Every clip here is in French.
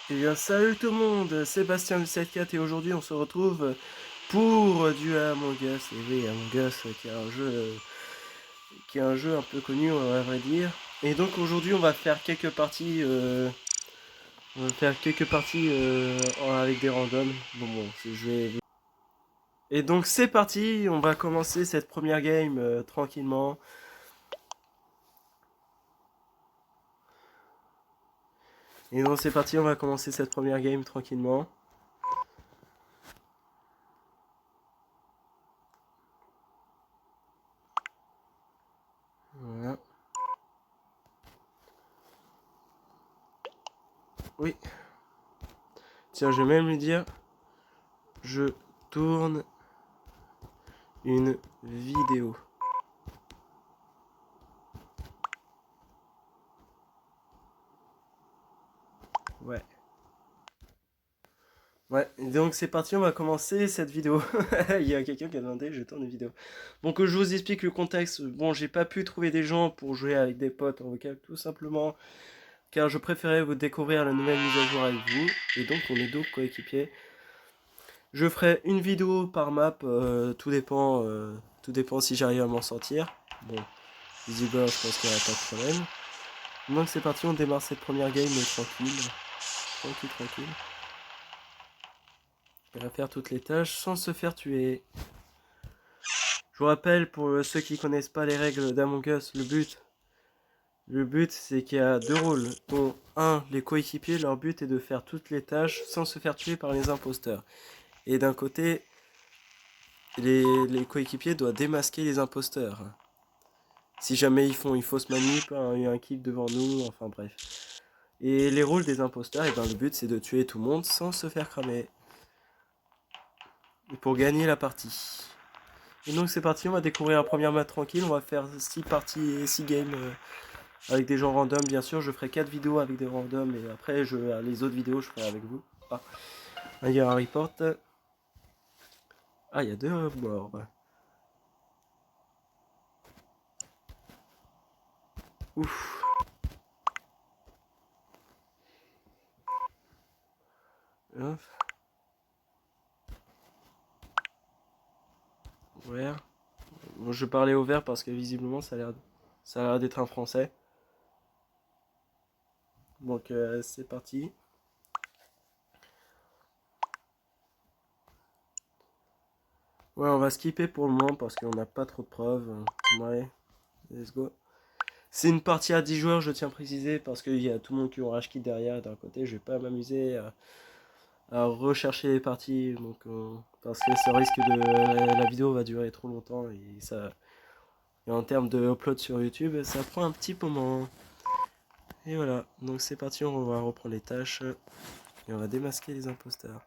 Eh bien, salut tout le monde, Sébastien du 74 et aujourd'hui on se retrouve pour du Among Us. Et oui, Among Us qui est un jeu un peu connu, à vrai dire. Et donc aujourd'hui on va faire quelques parties avec des randoms. Bon, je vais. Et donc c'est parti, on va commencer cette première game tranquillement. Et donc c'est parti, on va commencer cette première game tranquillement. Voilà. Oui. Tiens, je vais même lui dire, je tourne une vidéo. Ouais. Ouais, donc c'est parti, on va commencer cette vidéo. Il y a quelqu'un qui a demandé, je tourne une vidéo. Bon, que je vous explique le contexte. Bon, j'ai pas pu trouver des gens pour jouer avec des potes en vocal, tout simplement, car je préférais vous découvrir la nouvelle mise à jour avec vous. Et donc, on est deux coéquipiers. Je ferai une vidéo par map, tout dépend si j'arrive à m'en sortir. Bon, visiblement, je pense qu'il n'y aura pas de problème. Donc c'est parti, on démarre cette première game tranquille. Tranquille, tranquille. On va faire toutes les tâches sans se faire tuer. Je vous rappelle, pour ceux qui connaissent pas les règles d'Among Us, le but c'est qu'il y a deux rôles, dont un, les coéquipiers, leur but est de faire toutes les tâches sans se faire tuer par les imposteurs. Et d'un côté, les coéquipiers doivent démasquer les imposteurs. Si jamais ils font une fausse manip, un kill devant nous, enfin bref. Et les rôles des imposteurs, et ben le but c'est de tuer tout le monde sans se faire cramer. Et pour gagner la partie. Et donc c'est parti, on va découvrir un premier match tranquille, on va faire 6 parties et 6 games avec des gens random, bien sûr. Je ferai 4 vidéos avec des randoms et après les autres vidéos je ferai avec vous. Ah, il y a un report. Ah, il y a deux morts. Ouf. Hop. Vert. Bon, je parlais au vert parce que visiblement ça a l'air d'être un français. Donc c'est parti. Ouais, on va skipper pour le moment parce qu'on n'a pas trop de preuves. Ouais, let's go. C'est une partie à 10 joueurs, je tiens à préciser, parce qu'il y a tout le monde qui ont rage kit derrière d'un côté. Je vais pas m'amuser à rechercher les parties, donc, parce que ça risque de. La vidéo va durer trop longtemps et en termes de upload sur YouTube, ça prend un petit moment. Et voilà, donc c'est parti, on va reprendre les tâches et on va démasquer les imposteurs.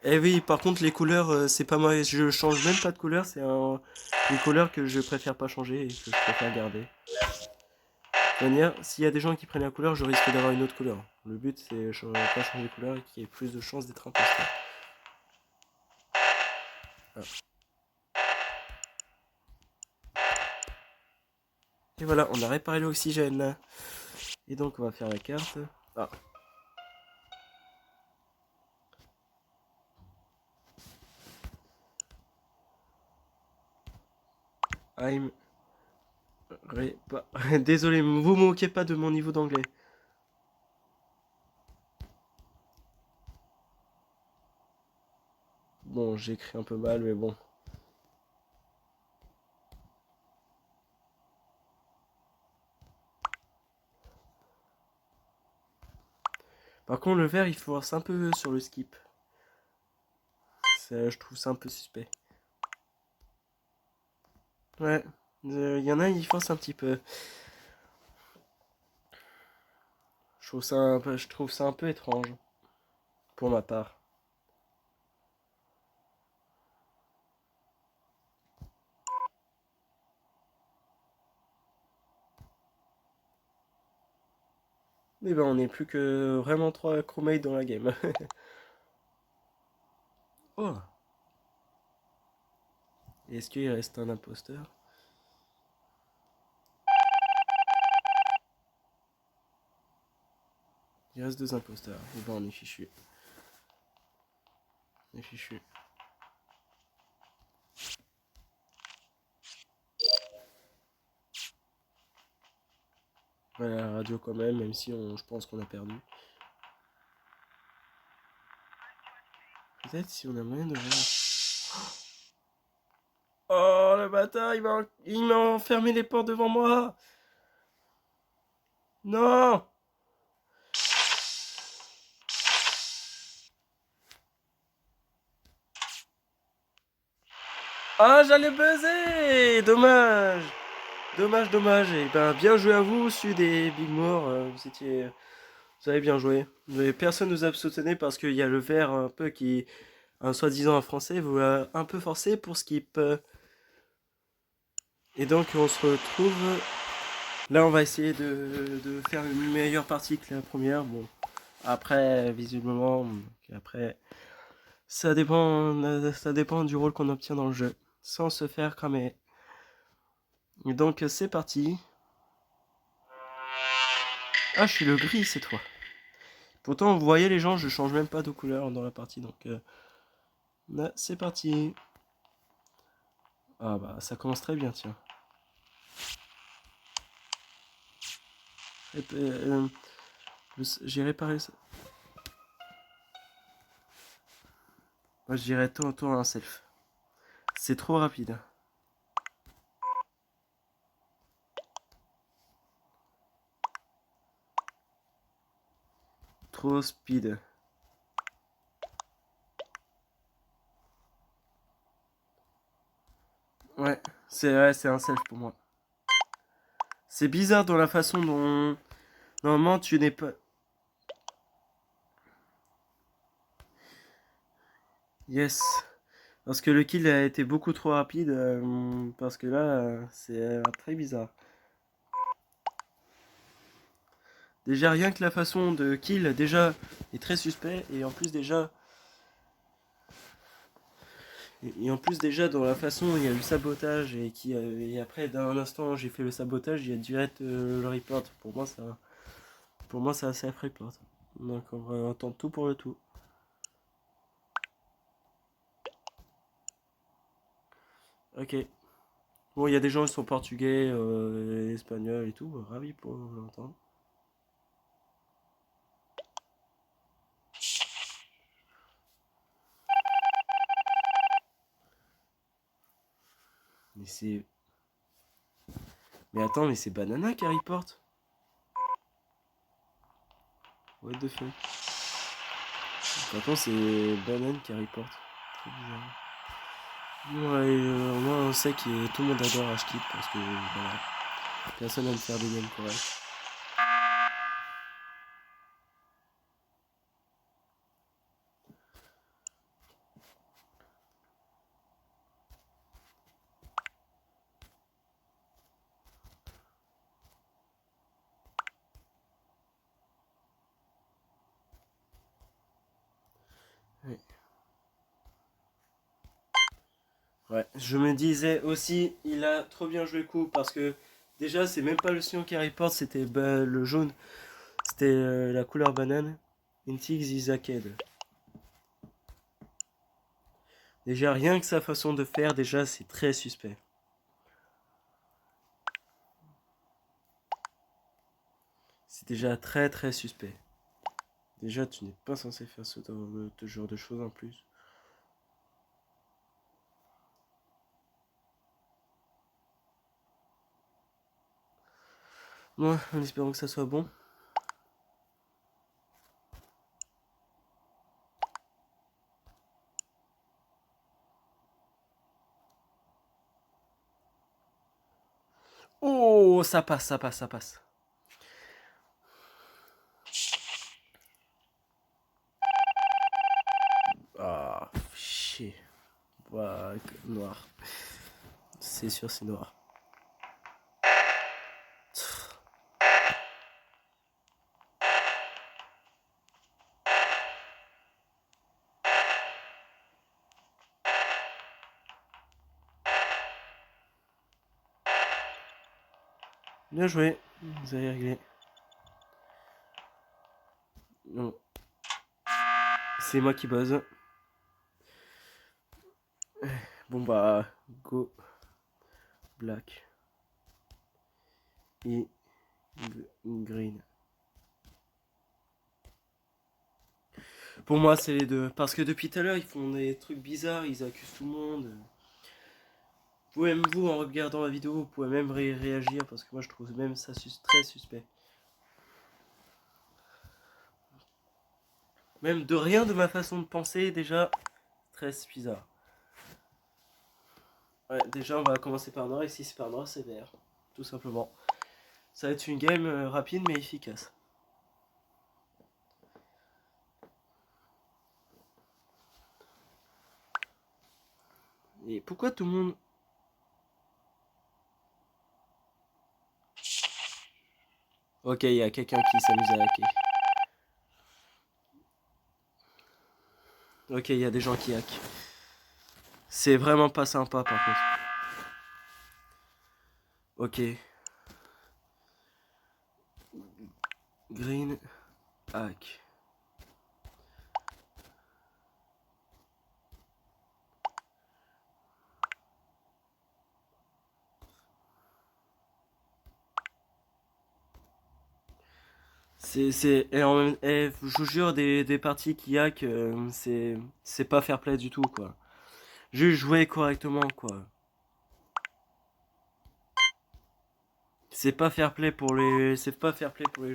Eh oui, par contre, les couleurs, c'est pas moi, je change même pas de couleur, une couleur que je préfère pas changer et que je préfère garder. De toute manière, s'il y a des gens qui prennent la couleur, je risque d'avoir une autre couleur. Le but, c'est pas changer de couleur et qu'il y ait plus de chances d'être imposteur. Ah. Et voilà, on a réparé l'oxygène. Et donc, on va faire la carte. Ah. I'm... Désolé, vous moquez pas de mon niveau d'anglais. Bon, j'écris un peu mal, mais bon. Par contre, le vert, il force un peu sur le skip. Je trouve ça un peu suspect. Ouais, il y en a, il force un petit peu. Je trouve ça un peu étrange, pour ma part. Mais ben, on n'est plus que vraiment 3 crewmates dans la game. Oh, est-ce qu'il reste un imposteur? Il reste 2 imposteurs. Et bon, on est fichu. On est fichu. Voilà, la radio quand même si je pense qu'on a perdu. Peut-être si on a moyen de voir. Oh, le bâtard, il m'a enfermé les portes devant moi. Non. Ah, j'allais buzzer. Dommage. Dommage, dommage. Et ben, bien joué à vous, celui des Big More. Vous avez bien joué. Mais personne nous a soutenu parce qu'il y a le vert un peu qui, un soi-disant un français, vous a un peu forcé pour skip. Et donc, on se retrouve. Là, on va essayer de faire une meilleure partie que la première. Bon, après, visiblement, après, ça dépend du rôle qu'on obtient dans le jeu, sans se faire cramer. Et donc, c'est parti. Ah, je suis le gris cette fois. Pourtant, vous voyez les gens, je change même pas de couleur dans la partie, donc là, c'est parti. Ah bah, ça commence très bien, tiens. J'ai réparé ça. Moi, je dirais tour un self. C'est trop rapide. Trop speed. Ouais, c'est un self pour moi. C'est bizarre dans la façon dont normalement tu n'es pas. Yes. Parce que le kill a été beaucoup trop rapide. Parce que là, c'est très bizarre. Déjà, rien que la façon de kill, déjà, est très suspect. Et en plus, déjà. Et en plus, déjà, dans la façon, il y a eu le sabotage. Et après, d'un instant, j'ai fait le sabotage. Il y a direct le report. Pour moi, c'est un safe report. Donc, on va entendre tout pour le tout. Ok. Bon, il y a des gens qui sont portugais, espagnols et tout. Ravi pour l'entendre. Mais c'est. Mais attends, mais c'est Banana qui reporte. What the fuck. Attends, c'est Banane qui reporte. Trop bizarre. Ouais, moi on sait que tout le monde adore Ashkid parce que voilà, personne n'aime faire des games corrects. Ouais. Ouais, je me disais aussi, il a trop bien joué le coup parce que déjà c'est même pas le sillon qui reporte, c'était le jaune, c'était la couleur banane. Intix Isaked. Déjà rien que sa façon de faire, déjà c'est très suspect. C'est déjà très très suspect. Déjà tu n'es pas censé faire ce genre de choses en plus. Ouais, en espérant que ça soit bon. Oh, ça passe, ça passe, ça passe. Ah, chier. Bah, noir. C'est sûr, c'est noir. Bien joué, vous avez réglé. Non. C'est moi qui buzz. Bon bah, go. Black. Et green. Pour moi, c'est les deux. Parce que depuis tout à l'heure, ils font des trucs bizarres, ils accusent tout le monde. Vous pouvez même vous, en regardant la vidéo, vous pouvez même réagir, parce que moi je trouve même ça très suspect. Même de rien de ma façon de penser, déjà, très bizarre. Ouais, déjà on va commencer par noir, et si c'est par noir, c'est vert. Tout simplement. Ça va être une game rapide mais efficace. Et pourquoi tout le monde... Ok, il y a quelqu'un qui s'amuse à hacker. Ok, il y a des gens qui hackent. C'est vraiment pas sympa par contre. Ok. Green hack. Et je vous jure, des parties qui hack, c'est pas fair play du tout, quoi. Juste jouer correctement, quoi. C'est pas fair play pour les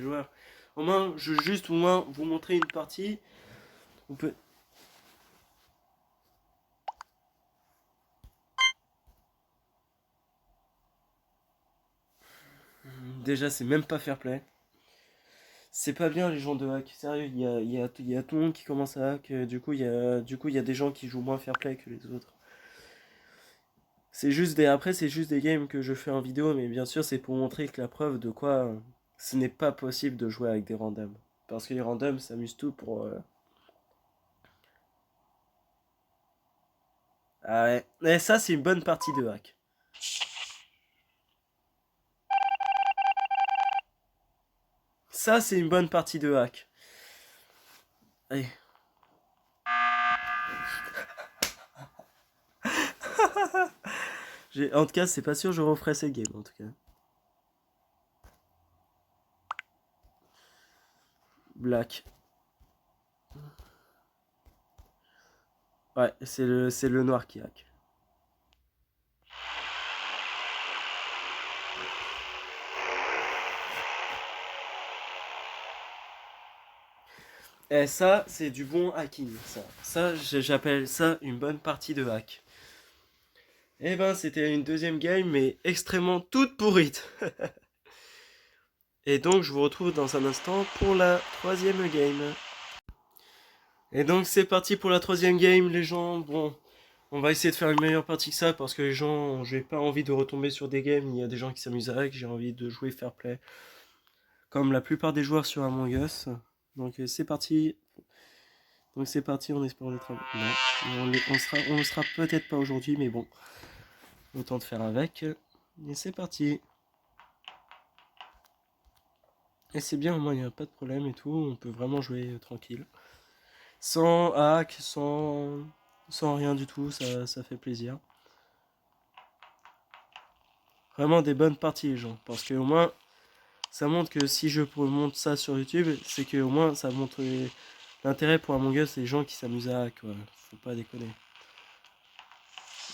joueurs. Au moins, juste au moins vous montrer une partie. On peut... Déjà, c'est même pas fair play. C'est pas bien les gens de hack. Sérieux, il y a tout le monde qui commence à hack. Du coup, il y a des gens qui jouent moins fair play que les autres. Après, c'est juste des games que je fais en vidéo, mais bien sûr, c'est pour montrer que la preuve de quoi ce n'est pas possible de jouer avec des randoms. Parce que les randoms s'amusent tout pour. Ah ouais. Et ça, c'est une bonne partie de hack. Ça, c'est une bonne partie de hack. Allez. En tout cas, c'est pas sûr, je referai ces games en tout cas. Black. Ouais, c'est le noir qui hack. Et ça, c'est du bon hacking, ça j'appelle ça une bonne partie de hack. Eh ben, c'était une deuxième game, mais extrêmement toute pourrite. Et donc, je vous retrouve dans un instant pour la troisième game. Et donc, c'est parti pour la troisième game, les gens. Bon, on va essayer de faire une meilleure partie que ça, parce que les gens, j'ai pas envie de retomber sur des games. Il y a des gens qui s'amusent avec, j'ai envie de jouer fair play. Comme la plupart des joueurs sur Among Us. Donc, c'est parti. Donc, c'est parti, on espère d'être... Non, on le sera peut-être pas aujourd'hui, mais bon. Autant de faire avec. Et c'est parti. Et c'est bien, au moins il n'y a pas de problème et tout, on peut vraiment jouer tranquille. Sans hack, sans rien du tout, ça fait plaisir. Vraiment des bonnes parties les gens, parce que au moins ça montre que si je montre ça sur YouTube, c'est que au moins ça montre l'intérêt pour Among Us, les gens qui s'amusent à hack, quoi. Faut pas déconner.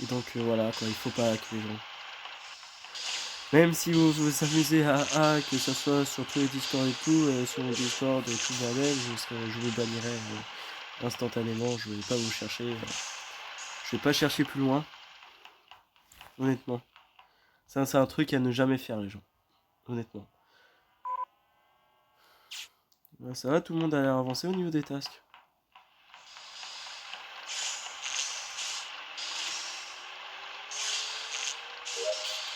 Et donc voilà, quoi, il faut pas hack les gens. Même si vous vous amusez à hack, que ce soit sur tous les Discord et tout, sur le Discord et tout le bordel, je vous bannirai instantanément, je vais pas vous chercher. Je vais pas chercher plus loin, honnêtement. Ça, c'est un truc à ne jamais faire, les gens. Honnêtement. Ça va, tout le monde a l'air avancé au niveau des tasks.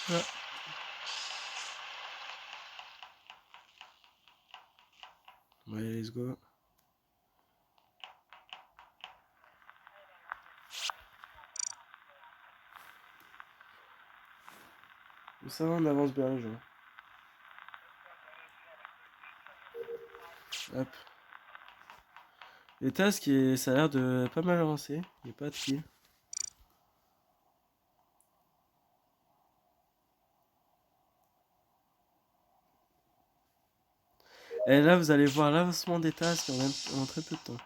Ouais. Ouais, let's go. Ça va, on avance bien, les gens. Hop. Les tasks, ça a l'air de pas mal avancer. Il n'y a pas de kill. Et là, vous allez voir l'avancement des tasks en très peu de temps.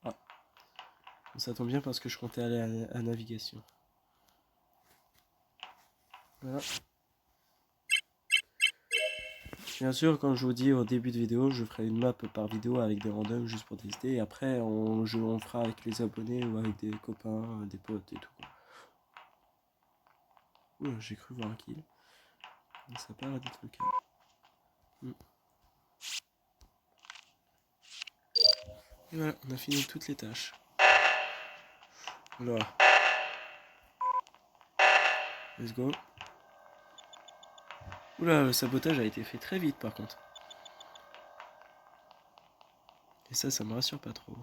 Ah, ça tombe bien parce que je comptais aller à navigation. Voilà. Bien sûr, comme je vous dis au début de vidéo, je ferai une map par vidéo avec des randoms juste pour tester. Et après, on fera avec les abonnés ou avec des copains, des potes et tout. Ouh, j'ai cru voir un kill. Mais ça n'a pas l'air d'être le cas. Et voilà, on a fini toutes les tâches. Voilà. Let's go. Oula, le sabotage a été fait très vite par contre. Et ça me rassure pas trop.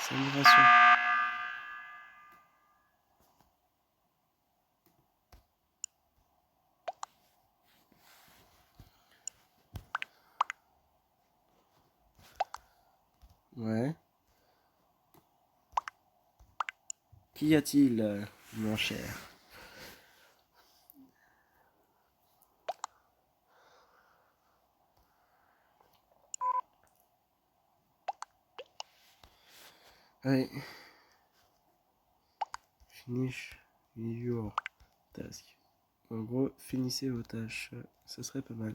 Ça me rassure. Ouais. Qu'y a-t-il, mon cher? Allez. Finish your task. En gros, finissez vos tâches. Ça serait pas mal.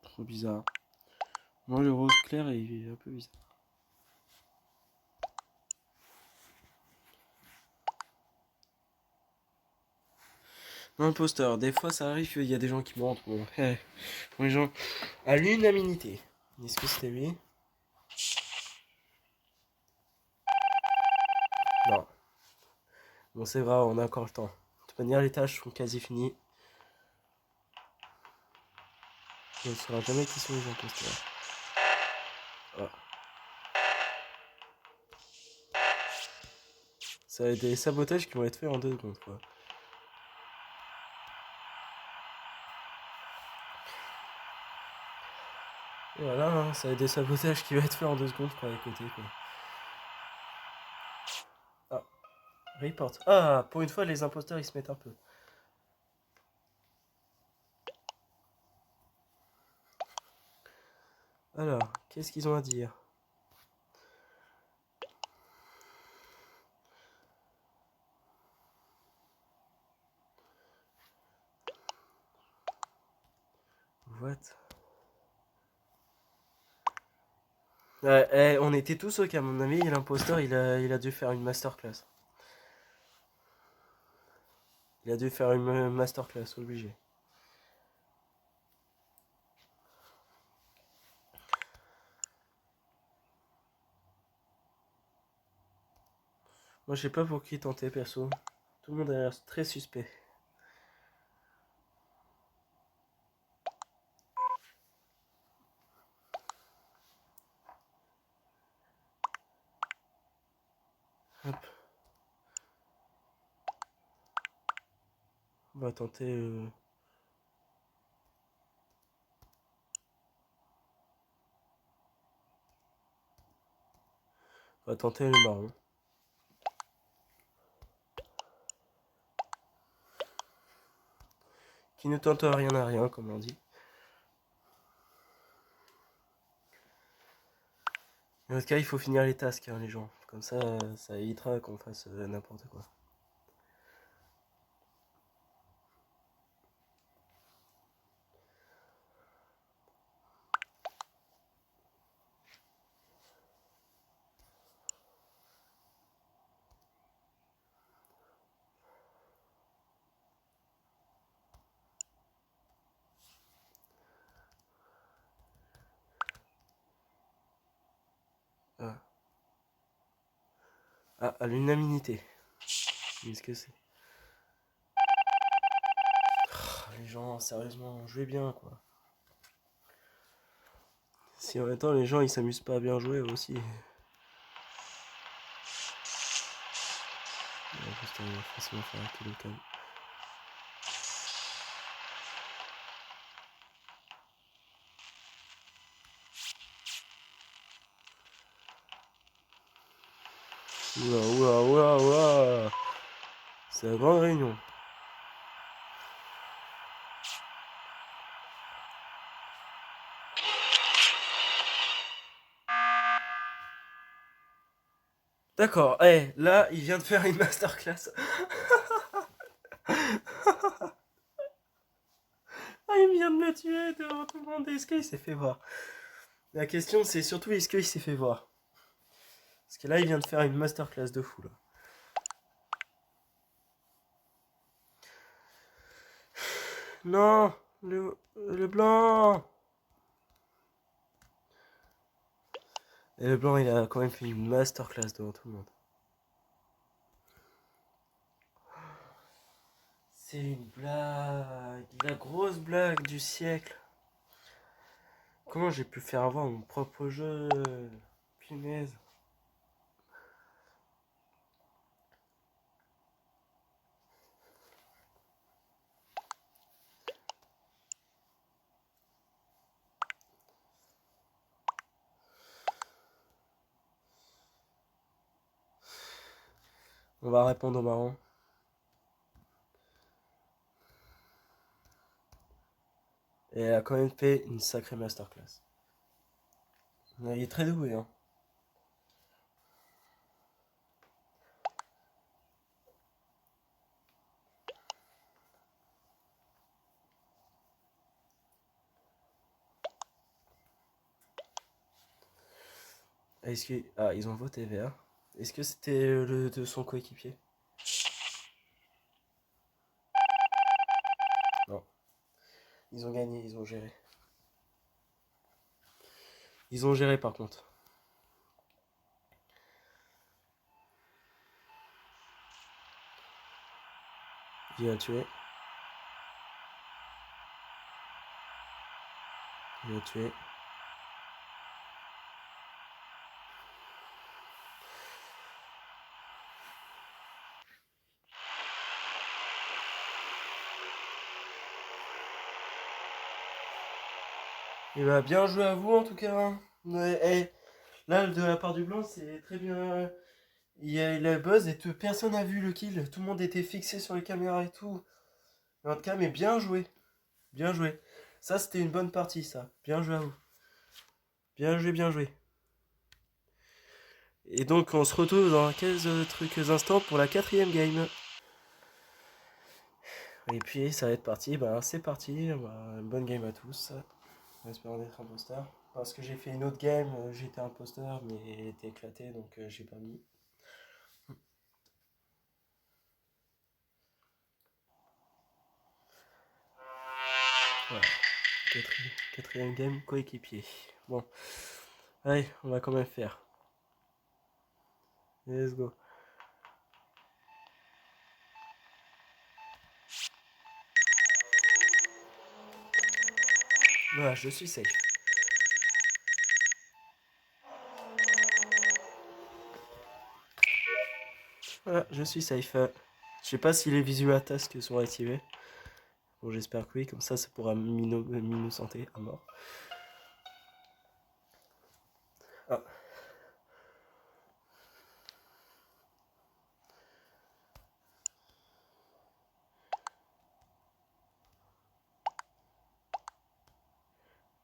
Trop bizarre. Moi, le rose clair, il est un peu bizarre. Imposteur, des fois ça arrive qu'il y a des gens qui mentent. Bon, les gens, à l'unanimité. Est-ce que c'était lui? Non. Bon, c'est grave, on a encore le temps. De toute manière, les tâches sont quasi finies. On ne saura jamais qui sont les imposteurs. Ah. Ça va être des sabotages qui vont être faits en 2 secondes, quoi. Et voilà, hein, ça va être des sabotages qui vont être faits en 2 secondes, quoi, à côté, quoi. Ah, report. Ah, pour une fois, les imposteurs, ils se mettent un peu. Alors, qu'est-ce qu'ils ont à dire? What? Ouais, on était tous ok, à mon avis, l'imposteur, il a dû faire une masterclass. Il a dû faire une masterclass, obligé. Moi, je sais pas pour qui tenter, perso. Tout le monde a l'air très suspect. Hop. On va tenter... On va tenter le marron. Qui ne tente rien à rien, comme on dit. Dans notre cas, il faut finir les tasks, hein, les gens. Comme ça évitera qu'on fasse n'importe quoi. Ah, à l'unanimité. Qu'est-ce que c'est? Les gens, sérieusement, jouez bien, quoi. Si en même temps les gens ils s'amusent pas à bien jouer aussi. Juste, il va forcément faire un kill au calme. Oula, oula, oula, oula. C'est la grande réunion. D'accord, là, il vient de faire une masterclass. Ah, il vient de me tuer devant tout le monde. Est-ce qu'il s'est fait voir? La question, c'est surtout est-ce qu'il s'est fait voir? Parce que là, il vient de faire une masterclass de fou, là. Non, le blanc. Et le blanc, il a quand même fait une masterclass devant tout le monde. C'est une blague, la grosse blague du siècle. Comment j'ai pu faire avoir mon propre jeu? Punaise. On va répondre au marron. Et elle a quand même fait une sacrée masterclass. Il est très doué, hein. Est-ce que... Ah, ils ont voté vert. Est-ce que c'était le de son coéquipier? Non. Ils ont gagné, ils ont géré. Ils ont géré par contre. Il a tué. Il a tué. Il va bien jouer à vous en tout cas. Ouais, là, de la part du blanc, c'est très bien. Il a buzz et personne n'a vu le kill. Tout le monde était fixé sur les caméras et tout. En tout cas, mais bien joué. Bien joué. Ça, c'était une bonne partie, ça. Bien joué à vous. Bien joué, bien joué. Et donc, on se retrouve dans quelques instants pour la 4ème game. Et puis, ça va être parti. Bah, c'est parti. Bah, bonne game à tous. En espérant d'être imposteur. Parce que j'ai fait une autre game, j'étais imposteur, mais elle était éclatée, donc j'ai pas mis. Voilà. Quatrième game, coéquipier. Bon. Allez, on va quand même faire. Let's go. Voilà, je suis safe. Voilà, je suis safe. Je sais pas si les visual tasks sont activés. Bon, j'espère que oui, comme ça pourra m'innocenter à mort. Ah.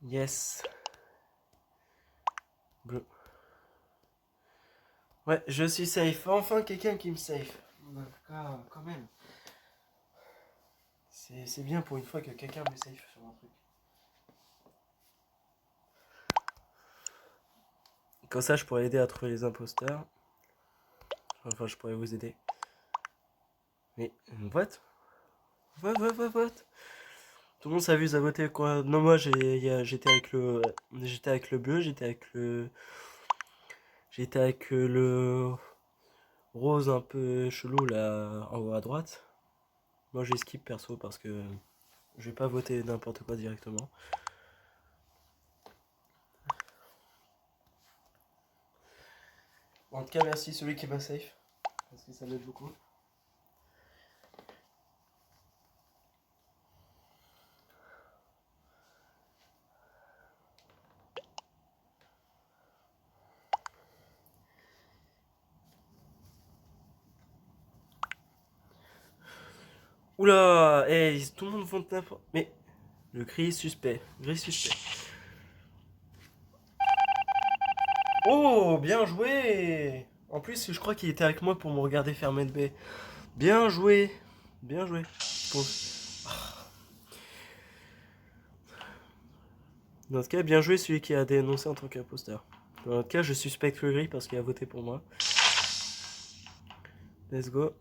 Yes. Bleu. Ouais, je suis safe. Enfin, quelqu'un qui me safe. Quand même. C'est bien pour une fois que quelqu'un me safe sur un truc. Comme ça, je pourrais aider à trouver les imposteurs. Enfin, je pourrais vous aider. Mais, what? What? Tout le monde s'amuse à voter quoi? Non, moi j'étais avec le. J'étais avec le bleu, j'étais avec le. rose un peu chelou là en haut à droite. Moi j'ai skip perso parce que je vais pas voter n'importe quoi directement. En tout cas, merci celui qui m'a safe. Parce que ça m'aide beaucoup. Oula, hey, tout le monde vote n'importe. Mais le gris suspect. Gris suspect. Oh, bien joué. En plus, je crois qu'il était avec moi pour me regarder faire main B. Bien joué. Bien joué. Bon. Dans ce cas, bien joué celui qui a dénoncé en tant qu'imposteur. Dans notre cas, je suspecte le gris parce qu'il a voté pour moi. Let's go.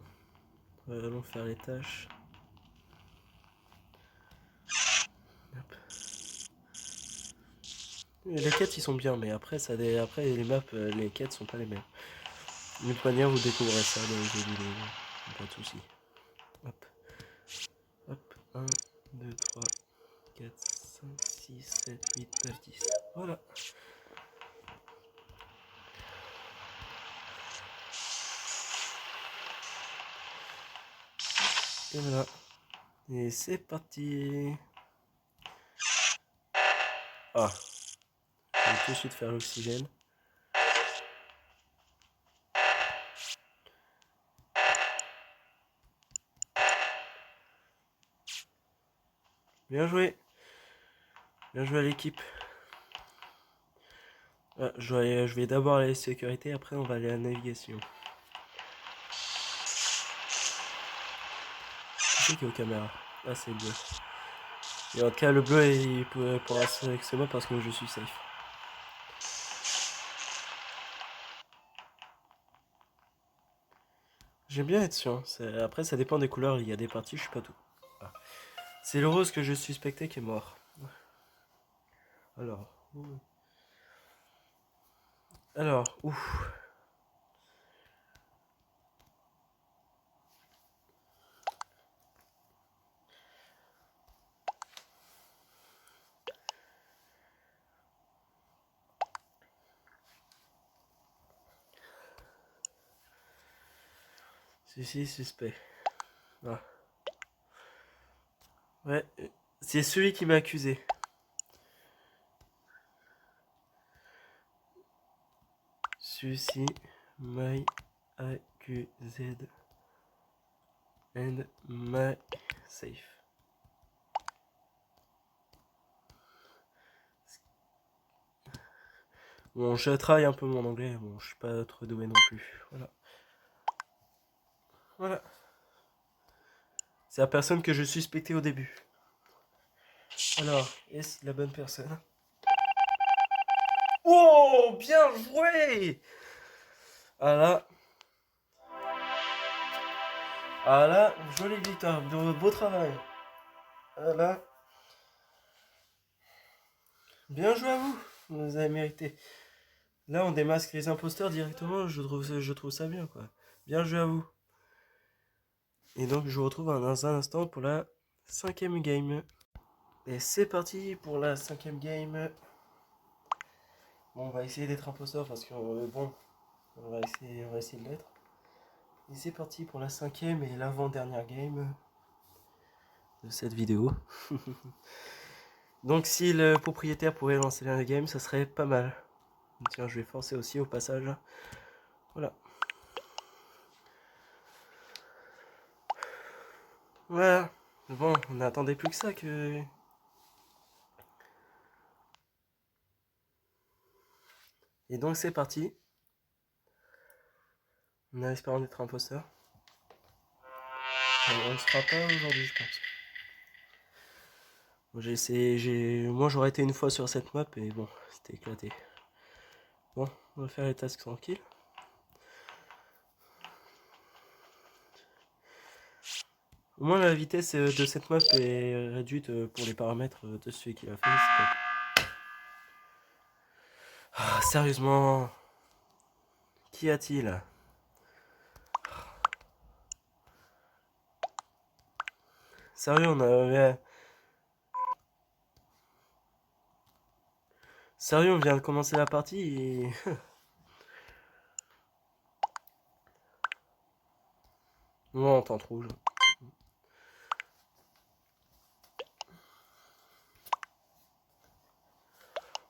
Allons faire les tâches. Hop. Les quêtes ils sont bien, mais après, après les maps, les quêtes sont pas les mêmes. De toute manière, vous découvrez ça dans les jeux vidéo. Pas de soucis. Hop. Hop. 1, 2, 3, 4, 5, 6, 7, 8, 9, 10. Voilà. Et voilà. Et c'est parti. Ah. Je vais tout de suite faire l'oxygène. Bien joué. Bien joué à l'équipe. Ah, je vais d'abord aller à la sécurité, après on va aller à la navigation. Qui est aux caméras? Ah, c'est le bleu. Et en tout cas, le bleu, il pourra se avec moi parce que je suis safe. J'aime bien être sûr. Après, ça dépend des couleurs. Il y a des parties, je suis pas tout. Ah. C'est le rose que je suspectais qui est mort. Alors. Alors, ouf. Ceci suspect. Ah. Ouais, c'est celui qui m'a accusé. Celui-ci m'a accusé and my safe. Bon, je travaille un peu mon anglais, bon, je suis pas trop doué non plus. Voilà. Voilà. C'est la personne que je suspectais au début. Alors, est-ce la bonne personne? Oh, bien joué! Ah là. Ah là, jolie victoire, beau travail. Ah là. Bien joué à vous, vous avez mérité. Là, on démasque les imposteurs directement, je trouve ça bien, quoi. Bien joué à vous. Et donc, je vous retrouve dans un instant pour la 5ème game. Et c'est parti pour la 5ème game. Bon, on va essayer d'être imposteur parce que, bon, on va essayer de l'être. Et c'est parti pour la 5ème et l'avant-dernière game de cette vidéo. Donc, si le propriétaire pourrait lancer la game, ça serait pas mal. Tiens, je vais forcer aussi au passage. Voilà. Voilà. Bon, on n'attendait plus que ça que... Et donc c'est parti. On a espérant d'être imposteur. On ne sera pas aujourd'hui, je pense. Bon, j'ai essayé, moi j'aurais été une fois sur cette map et bon, c'était éclaté. Bon, on va faire les tasks tranquilles. Au moins la vitesse de cette map est réduite pour les paramètres de celui qui l'a fait. Ah, sérieusement, qu'y a-t-il? Sérieux, on avait... Sérieux, on vient de commencer la partie et... Non, on tente rouge.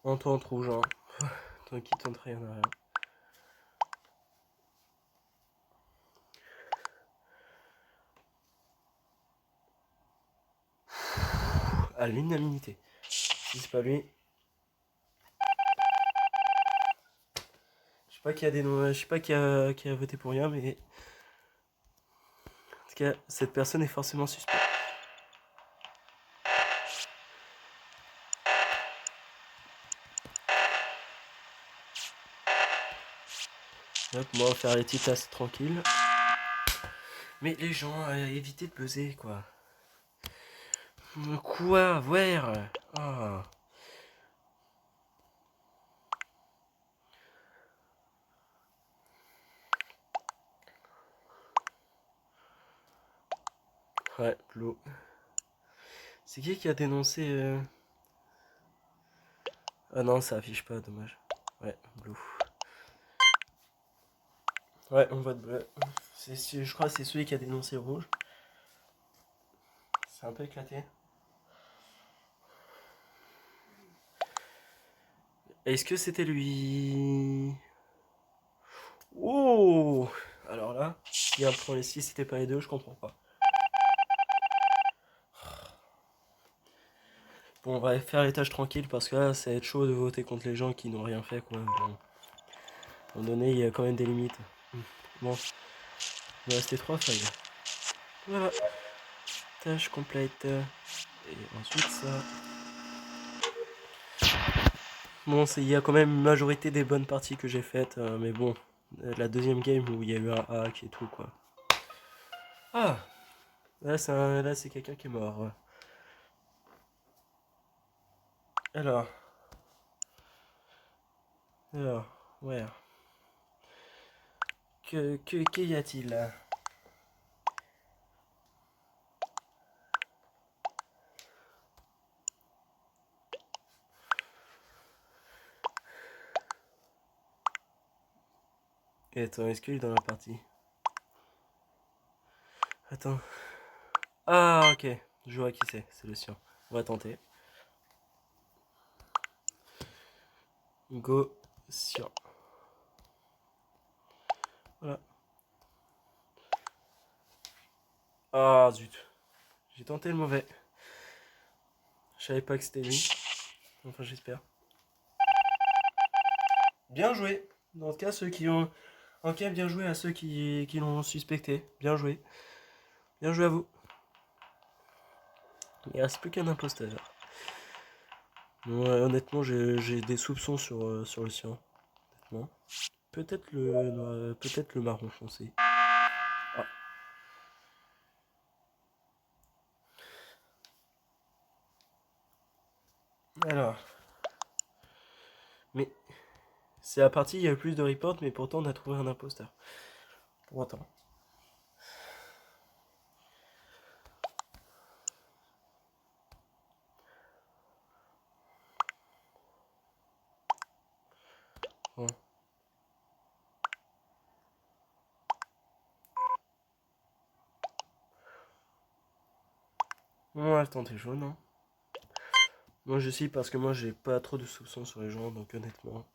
On tente rouge, hein. Toi qui tente rien à rien. À l'unanimité. Si c'est pas lui... Je sais pas qui a des noms... Je sais pas qui a voté pour rien, mais... En tout cas, cette personne est forcément suspecte. Hop, moi, on va faire les petites tasses tranquilles. Mais les gens, évitez de buzzer, quoi. Quoi? Voir? Ah. Ouais, Blue. C'est qui a dénoncé Ah non, ça affiche pas, dommage. Ouais, Blue. Ouais, on vote bleu. Je crois que c'est celui qui a dénoncé rouge. C'est un peu éclaté. Est-ce que c'était lui? Oh! Alors là, si un pour les 6 c'était pas les deux, je comprends pas. Bon, on va faire les tâches tranquilles parce que là, ça va être chaud de voter contre les gens qui n'ont rien fait, quoi. Bon. À un moment donné, il y a quand même des limites. Bon, il va rester 3 feuilles. Voilà, tâche complète. Et ensuite, ça. Bon, il y a quand même une majorité des bonnes parties que j'ai faites, mais bon, la deuxième game où il y a eu un hack et tout, quoi. Ah! Là, c'est quelqu'un qui est mort. Ouais. Alors, alors, ouais. Qu'y a-t-il là? Et attends, est-ce qu'il est dans la partie? Attends. Ah, ok. Je vois qui c'est le sien. On va tenter. Go, sien. Voilà. Ah, zut. J'ai tenté le mauvais. Je savais pas que c'était lui. Enfin, j'espère. Bien joué. Dans ce cas, ceux qui ont... Ok, bien joué à ceux qui l'ont suspecté. Bien joué. Bien joué à vous. Il reste plus qu'un imposteur. Ouais, honnêtement, j'ai des soupçons sur le sien. Honnêtement. Peut-être le marron foncé. Ah. Alors. Mais c'est la partie, il y a eu plus de reports, mais pourtant on a trouvé un imposteur. Pour autant. Bon. On va le tenter jaune. Hein. Moi je sais parce que moi j'ai pas trop de soupçons sur les gens, donc honnêtement.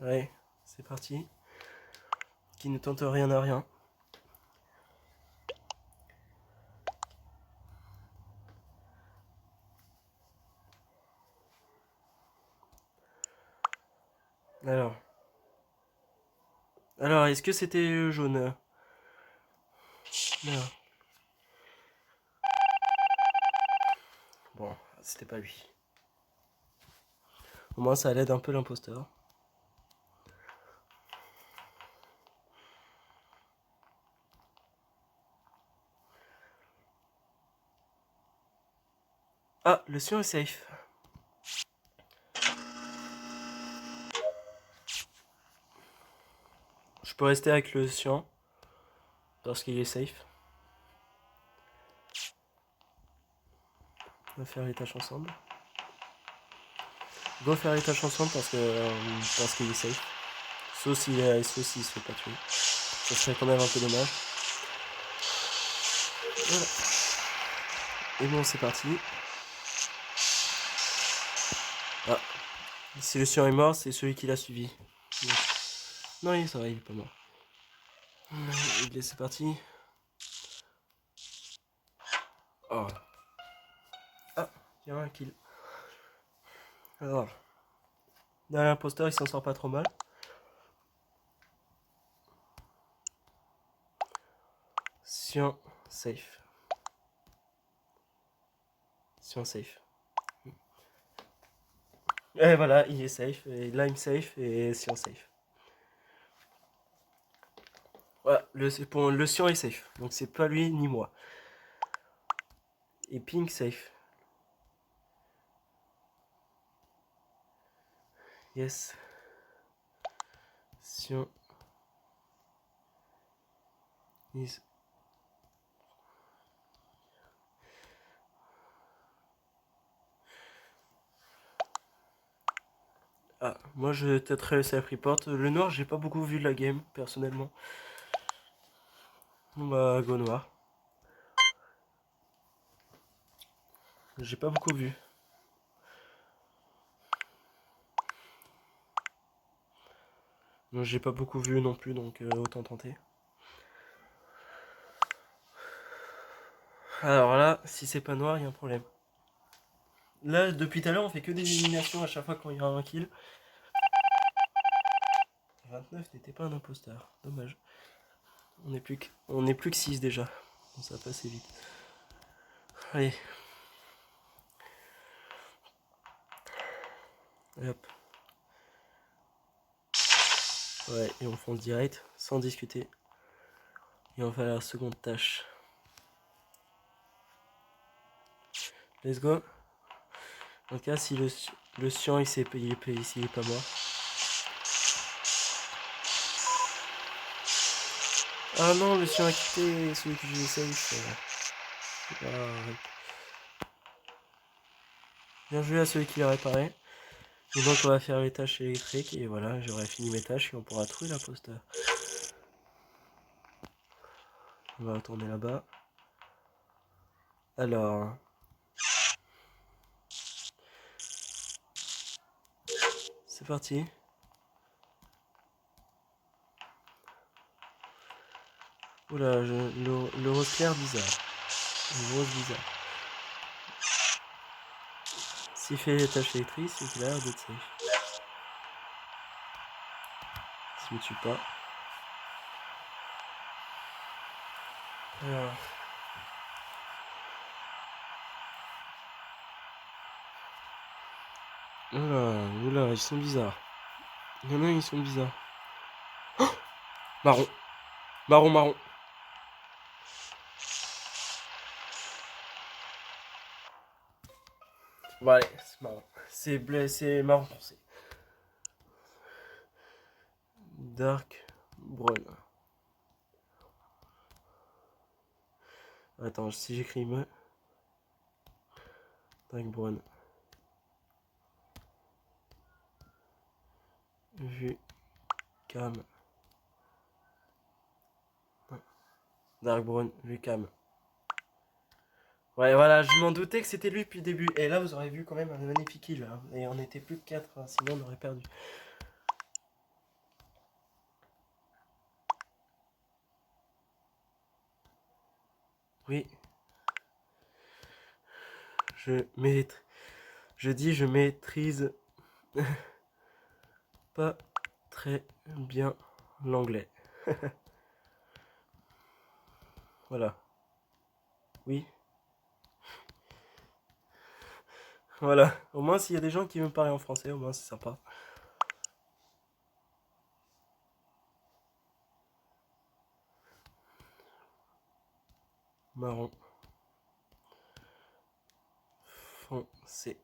Ouais, c'est parti. Qui ne tente rien à rien. Alors. Alors, est-ce que c'était jaune? Non. Bon, c'était pas lui. Au moins ça l'aide un peu l'imposteur. Ah, le sien est safe. peux rester avec le cyan. Parce qu'il est safe. On va faire les tâches ensemble. Go faire les tâches ensemble parce qu'il est safe. Sauf s'il se fait pas tuer. Ça serait quand même un peu dommage. Voilà. Et bon, c'est parti. Ah. Si le cyan est mort, c'est celui qui l'a suivi. Non, ça va, il est pas mort. C'est parti. Oh. Ah, il y a un kill. Alors. Derrière l'imposteur, il s'en sort pas trop mal. Cyan safe. Cyan safe. Et voilà, il est safe. Et Lime safe et Cyan safe. Voilà, le Cyan est safe. Donc c'est pas lui ni moi. Et Pink safe. Yes. Cyan is. Ah, moi je tâterai le safe report. Le noir, j'ai pas beaucoup vu de la game, personnellement. Bon bah, go noir. J'ai pas beaucoup vu. Non, j'ai pas beaucoup vu non plus, donc autant tenter. Alors là, si c'est pas noir, il y a un problème. Là, depuis tout à l'heure, on fait que des éliminations à chaque fois quand il y a un kill. 29 n'était pas un imposteur, dommage. On est plus que 6 déjà. Bon, ça va passer vite. Allez. Et hop. Ouais, et on fonce direct, sans discuter. Et on va faire la seconde tâche. Let's go. En tout cas, si le cyan il est pas mort. Ah non, le cyan a quitté celui que j'ai safe. Bien joué à celui qui l'a réparé. Et donc on va faire les tâches électriques et voilà, j'aurai fini mes tâches et on pourra trouver l'imposteur. On va retourner là-bas. Alors. C'est parti. Oula, le rose clair bizarre. Le rose bizarre. S'il fait les tâches électriques, c'est qu'il a l'air d'être safe. S'il me tue pas. Alors. Oula, ils sont bizarres. Il y en a, ils sont bizarres. Oh, marron. Marron. Bon allez, c'est marron. C'est marron foncé. Dark Brown. Attends, si j'écris me. Dark Brown. Vue. Cam. Dark Brown. Vue cam. Ouais, voilà, je m'en doutais que c'était lui depuis le début. Et là, vous aurez vu quand même un magnifique kill. Hein. Et on était plus que 4, hein, sinon on aurait perdu. Oui. Je maîtrise pas très bien l'anglais. Voilà. Oui. Voilà. Au moins, s'il y a des gens qui me parlent en français, au moins c'est sympa. Marron. Foncé.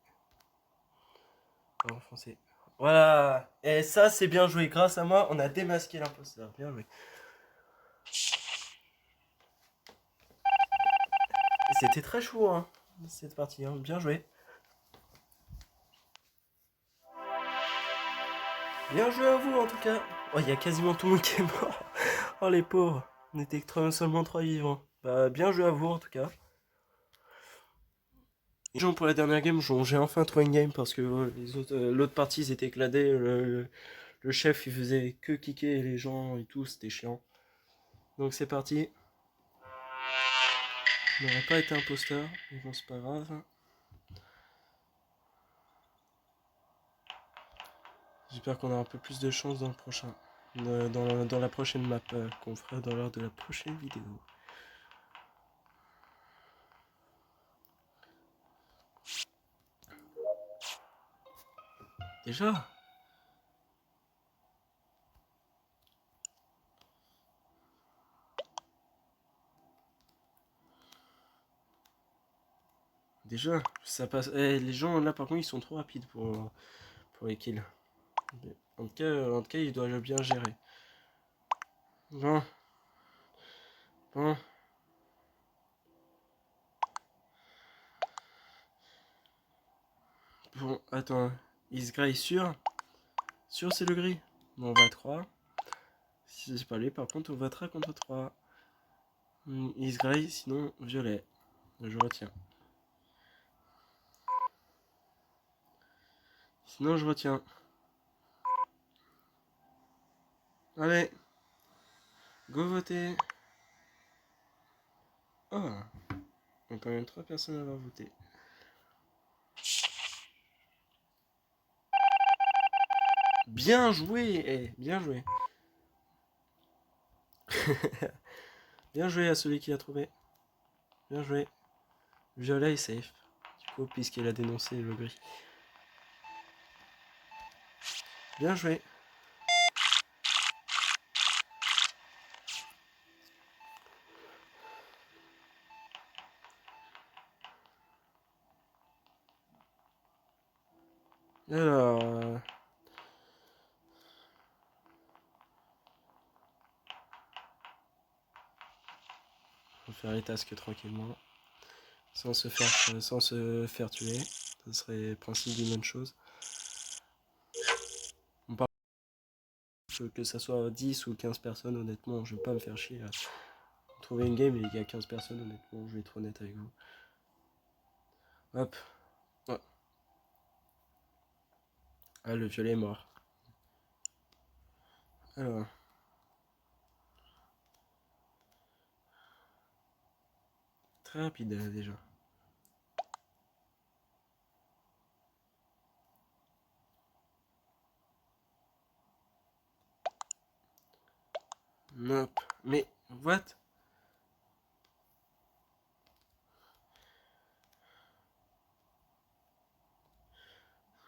Marron foncé. Voilà. Et ça, c'est bien joué. Grâce à moi, on a démasqué l'imposteur. Bien joué. Et c'était très chaud, hein, cette partie. Hein. Bien joué. Bien joué à vous, en tout cas. Oh, il y a quasiment tout le monde qui est mort. Oh, les pauvres. On était seulement 3 vivants. Bah, bien joué à vous, en tout cas. Pour la dernière game, j'ai enfin trouvé une game parce que les autres, l'autre partie, ils étaient éclatés. Le chef, il faisait que kicker les gens et tout, c'était chiant. Donc c'est parti. On n'aurait pas été imposteur, mais bon, c'est pas grave. J'espère qu'on aura un peu plus de chance dans le prochain. Dans la prochaine map qu'on fera dans l'heure de la prochaine vidéo. Déjà? Déjà? Ça passe. Eh, les gens là par contre ils sont trop rapides pour les kills. En tout cas, ils doivent bien gérer. Bon. Bon. Bon, attends. Il se graille sûr? Sûr c'est le gris? Bon, on va à 3. Si c'est pas lui, par contre, on votera contre 3. Il se graille, sinon violet. Je retiens. Sinon, je retiens. Allez. Go voter. Oh. Il y a quand même 3 personnes à avoir voté. Bien joué, eh, bien joué. Bien joué à celui qui a trouvé. Bien joué. Violet est safe. Du coup, puisqu'il a dénoncé le gris. Bien joué. Alors... on va faire les tasks tranquillement. Sans se faire tuer. Ce serait le principe d'une bonne chose. On parle que ça soit 10 ou 15 personnes, honnêtement, je vais pas me faire chier à trouver une game et il y a 15 personnes, honnêtement, je vais être honnête avec vous. Hop. Oh. Ah, le violet est mort. Alors. Très rapide déjà. Nope. Mais, what?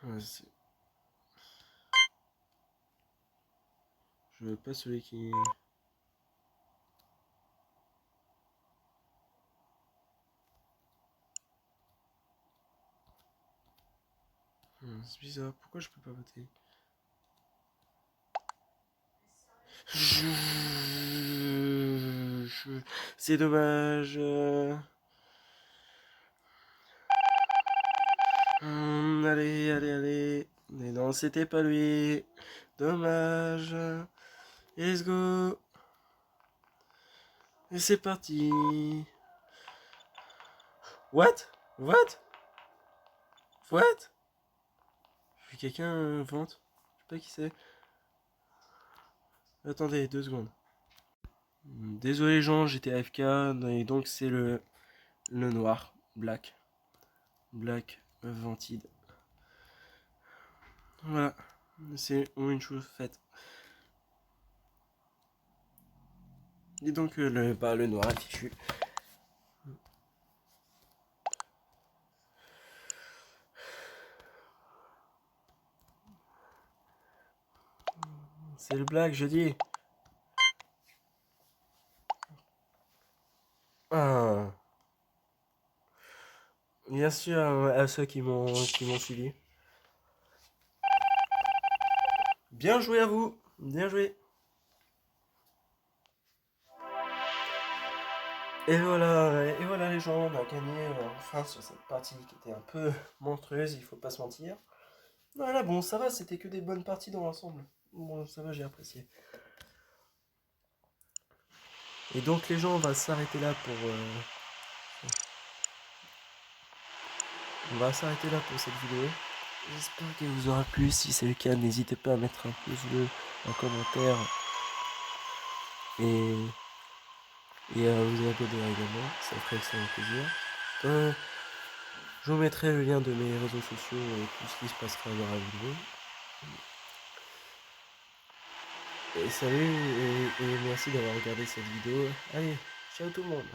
Je veux pas celui qui... c'est bizarre, pourquoi je peux pas voter? C'est dommage. Allez, allez, allez. Mais non, c'était pas lui. Dommage. Let's go. Et c'est parti. What? What? What? Quelqu'un vente? Je sais pas qui c'est. Attendez, 2 secondes. Désolé gens, j'étais AFK et donc c'est le noir, black. Black Vented. Voilà, c'est une chose faite. Et donc le noir affichu. C'est le black, je dis. Ah. Bien sûr, à ceux qui m'ont suivi. Bien joué à vous, bien joué. Et voilà les gens, on a gagné enfin sur cette partie qui était un peu monstrueuse, il faut pas se mentir. Voilà, bon, ça va, c'était que des bonnes parties dans l'ensemble. Bon, ça va, j'ai apprécié. Et donc les gens, on va s'arrêter là pour... on va s'arrêter là pour cette vidéo. J'espère qu'elle vous aura plu. Si c'est le cas, n'hésitez pas à mettre un pouce bleu, un commentaire et, et à vous abonner également. Ça ferait extrêmement plaisir. Je vous mettrai le lien de mes réseaux sociaux et tout ce qui se passera dans la vidéo. Et salut et merci d'avoir regardé cette vidéo. Allez, ciao tout le monde.